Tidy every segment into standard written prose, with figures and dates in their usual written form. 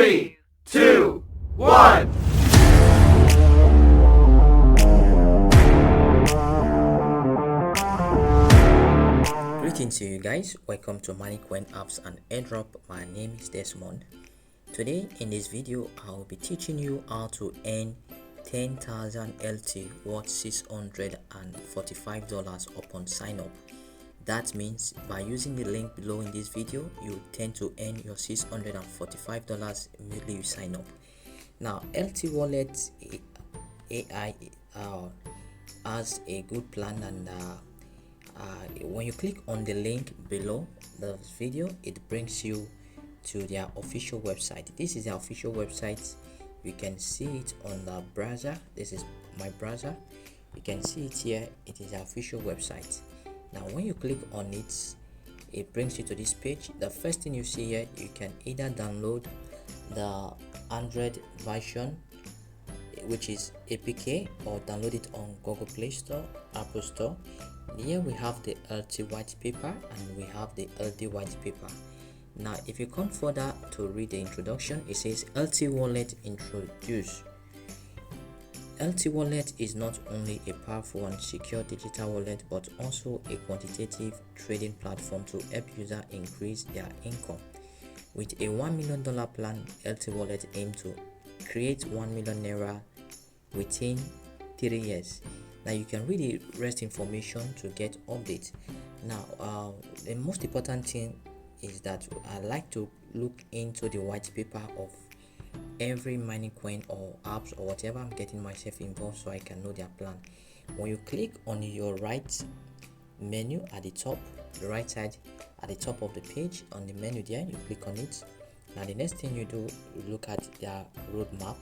3, 2, 1. Greetings to you guys. Welcome to Moneycoin Apps and Airdrop. My name is Desmond. Today in this video, I will be teaching you how to earn 10,000 LT worth $645 upon sign up. That means by using the link below in this video, you tend to earn your $645 immediately you sign up. Now, LtWallet AI has a good plan, and when you click on the link below the video, it brings you to their official website. This is their official website. You can see it on the browser. This is my browser. You can see it here. It is their official website. Now when you click on it, it brings you to this page. The first thing you see here, you can either download the Android version, which is APK, or download it on Google Play Store, Apple Store. Here we have the LT white paper and we have the LD white paper. Now if you come further to read the introduction, it says LtWallet introduce. LtWallet is not only a powerful and secure digital wallet, but also a quantitative trading platform to help users increase their income. With a $1 million plan, LtWallet aims to create 1 million naira within 3 years. Now you can read the rest information to get updates. Now the most important thing is that I like to look into the white paper of every mining coin or apps or whatever I'm getting myself involved, so I can know their plan. When you click on your right menu at the top, the right side at the top of the page, on the menu there, you click on it. Now the next thing you do, you look at their roadmap.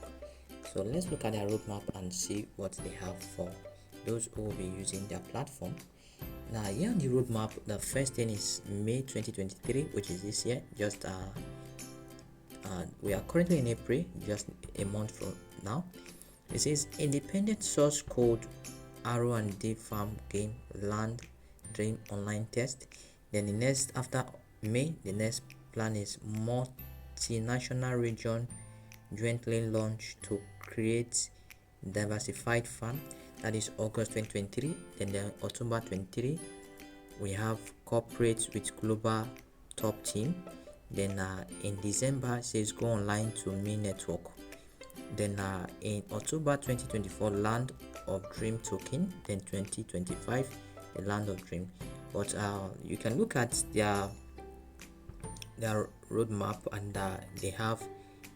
So let's look at their roadmap and see what they have for those who will be using their platform. Now here on the roadmap, the first thing is May 2023, which is this year. Just we are currently in April, just a month from now. It says independent source code R&D farm game land dream online test. Then the next, after May, the next plan is multinational region jointly launched to create diversified farm. That is August 2023. Then October 23, we have corporate with global top team. Then in December, it says go online to me network. Then in October 2024, land of dream token. Then 2025, the land of dream. But you can look at their roadmap, and they have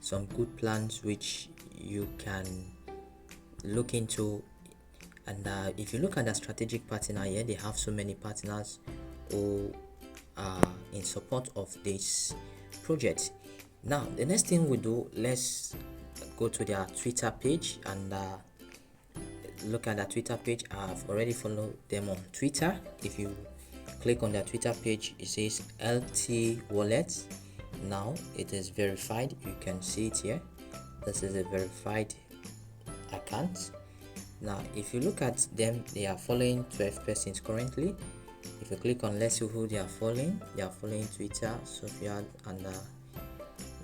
some good plans which you can look into. And if you look at the strategic partner here, they have so many partners who are in support of this project. Now the next thing we do, let's go to their Twitter page and look at the Twitter page. I've already followed them on Twitter. If you click on their Twitter page, it says LtWallet. Now it is verified. You can see it here. This is a verified account. Now if you look at them, they are following 12 persons currently. If you click on let's see who they are following Twitter, Sophia and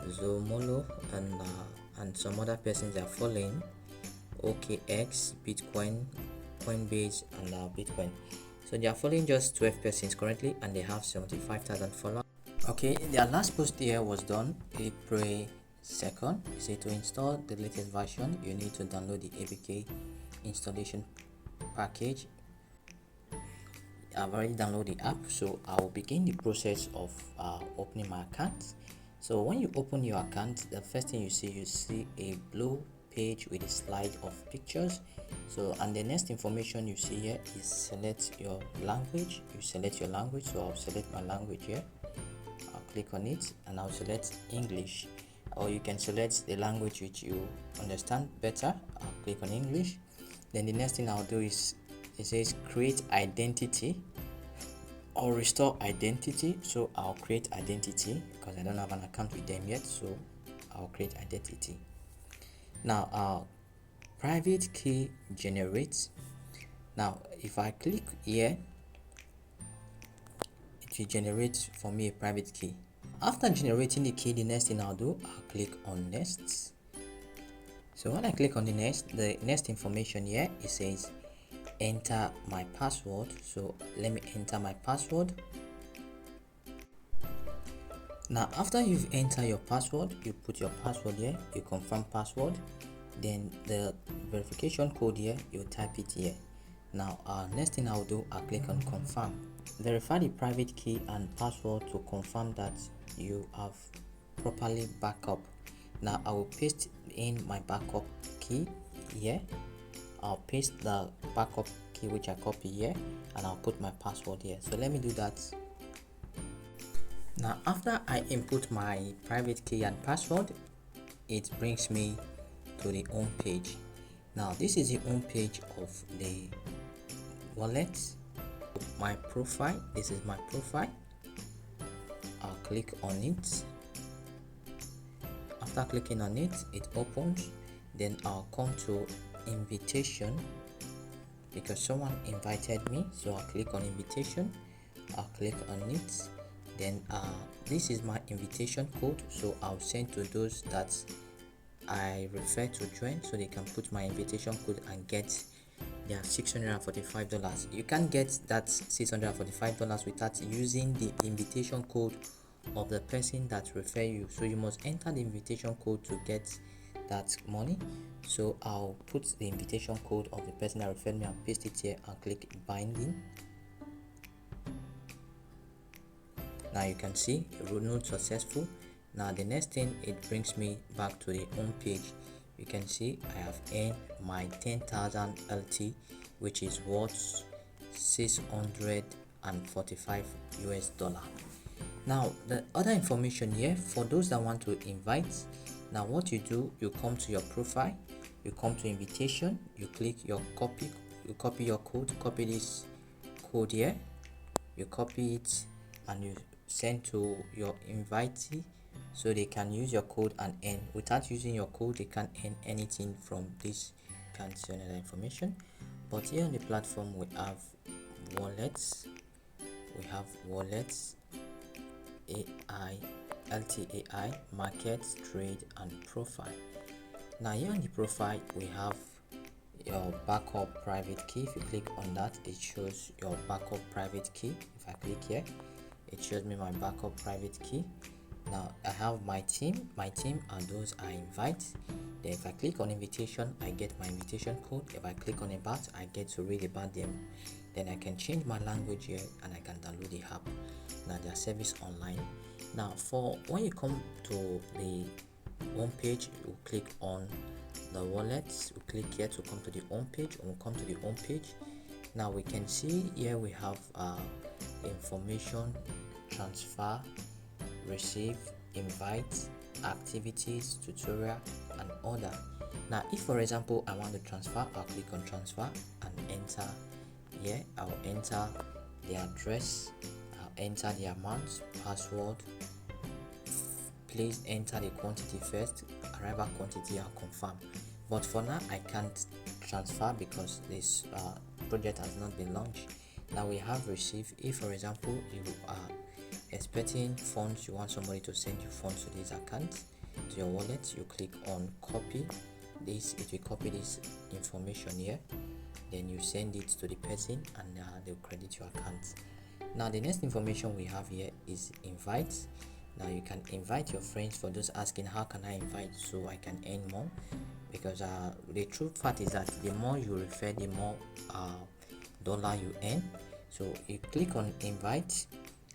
Zomolo and some other persons they are following, OKX, Bitcoin, Coinbase and Bitcoin. So they are following just 12 persons currently, and they have 75,000 followers. Okay, their last post here was done April 2nd. So to install the latest version, you need to download the APK installation package. I've already downloaded the app, so I will begin the process of opening my account. So when you open your account, the first thing you see a blue page with a slide of pictures. So and the next information you see here is select your language. You select your language, so I'll select my language here. I'll click on it and I'll select English, or you can select the language which you understand better. I'll click on English. Then the next thing I'll do is, it says create identity or restore identity. So I'll create identity because I don't have an account with them yet, so I'll create identity. Now private key generates. Now if I click here, it will generate for me a private key. after generating the key, the next thing I'll do, I'll click on next. So when I click on the next information here, it says enter my password. So let me enter my password. Now after you've entered your password, you put your password here, you confirm password, then the verification code here, you type it here. Now next thing I'll do, I'll click on confirm. Verify the private key and password to confirm that you have properly backup. Now I will paste in my backup key here. I'll paste the backup key which I copy here, and I'll put my password here. So let me do that. Now after I input my private key and password, it brings me to the home page. Now this is the home page of the wallet. My profile, this is my profile. I'll click on it. After clicking on it, it opens. Then I'll come to invitation because someone invited me, so I'll click on invitation. I'll click on it. Then this is my invitation code, so I'll send to those that I refer to join, so they can put my invitation code and get their $645. You can't get that $645 without using the invitation code of the person that refer you, so you must enter the invitation code to get that money. So I'll put the invitation code of the person that referred me and paste it here and click binding. Now you can see node successful. Now the next thing, it brings me back to the home page. You can see I have earned my 10,000 LT, which is worth $645 US. Now the other information here for those that want to invite. Now what you do, you come to your profile, you come to invitation, you click your copy, you copy your code, copy this code here, you copy it and you send to your invitee so they can use your code and earn. Without using your code, they can't earn anything from this. Can't see another information. But here on the platform we have wallets, AI, LTAI, market, trade and profile. Now here on the profile we have your backup private key. If you click on that, it shows your backup private key. If I click here, it shows me my backup private key. Now I have my team are those I invite. Then if I click on invitation, I get my invitation code. If I click on about, I get to read about them. Then I can change my language here and I can download the app. Now their service online. Now for when you come to the home page, you click on the wallet, you click here to come to the home page. When we come to the home page, now we can see here we have information, transfer, receive, invite, activities, tutorial and other. Now if for example I want to transfer, I'll click on transfer and enter here. I'll enter the address, I'll enter the amount, password. Please enter the quantity first, arrival quantity, I'll confirm. But for now I can't transfer because this project has not been launched. Now we have received. If for example you are expecting funds, you want somebody to send you funds to this account, to your wallet, you click on copy this. It will copy this information here, then you send it to the person and they'll credit your account. Now the next information we have here is invite. Now you can invite your friends. For those asking how can I invite so I can earn more, because the true fact is that the more you refer, the more dollar you earn. So you click on invite,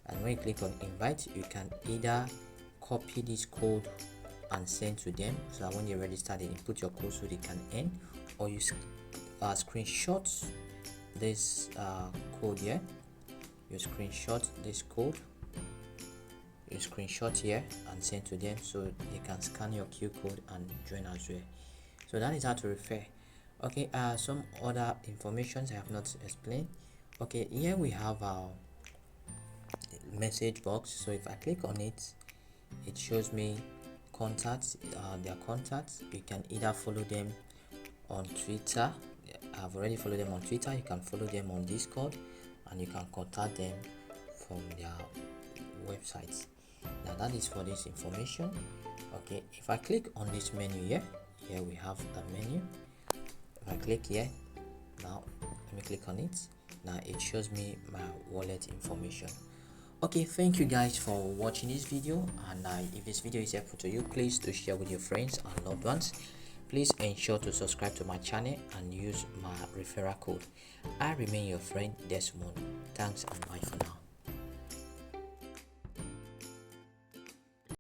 and when you click on invite, you can either copy this code and send to them so that when they register they input your code so they can earn, or you screenshot this code here. You screenshot this code, you screenshot here and send to them so they can scan your QR code and join as well. So that is how to refer. Okay, some other informations I have not explained. Okay, here we have our message box. So if I click on it, it shows me contacts, their contacts. You can either follow them on Twitter. I've already followed them on Twitter. You can follow them on Discord and you can contact them from their websites. now that is for this information. Okay, if I click on this menu here we have a menu. If I click here, now let me click on it. Now it shows me my wallet information. Okay, thank you guys for watching this video, and if this video is helpful to you, please do share with your friends and loved ones. Please ensure to subscribe to my channel and use my referral code. I remain your friend Desmond. Thanks and bye for now.